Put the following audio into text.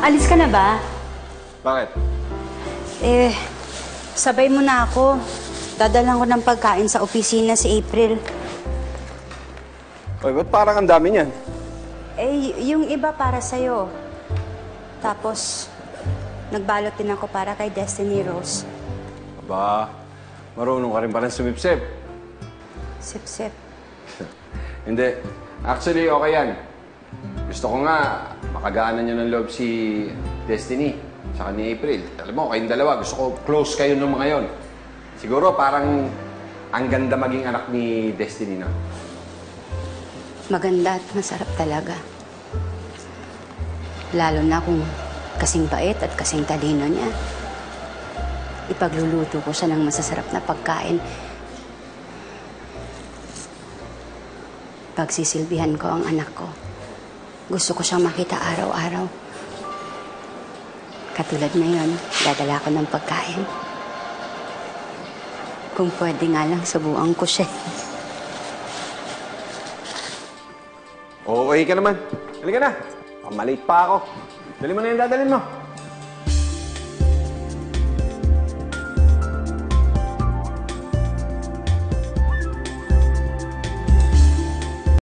Alis ka na ba? Bakit? Sabay mo na ako. Dadalan ko ng pagkain sa opisina si April. Oy, ba't parang ang dami niyan? Yung iba para sa'yo. Tapos, nagbalot din ako para kay Destiny Rose. Aba, marunong ka rin parang sumipsip. Sip-sip. Hindi. Actually, okay yan. Gusto ko nga, makagaanan niyo ng loob si Destiny, saka ni April. Alam mo, kayong dalawa, gusto ko close kayo nung mga yon. Siguro parang ang ganda maging anak ni Destiny, no? Maganda at masarap talaga. Lalo na kung kasing bait at kasing talino niya. Ipagluluto ko siya ng masasarap na pagkain. Pagsisilbihan ko ang anak ko. Gusto ko siyang makita araw-araw. Katulad ngayon, dadala ko ng pagkain. Kung pwede nga lang, subuan ko siya. Okay ka naman. Halika na. Maliit pa ako. Dali mo na yung dadalhin mo.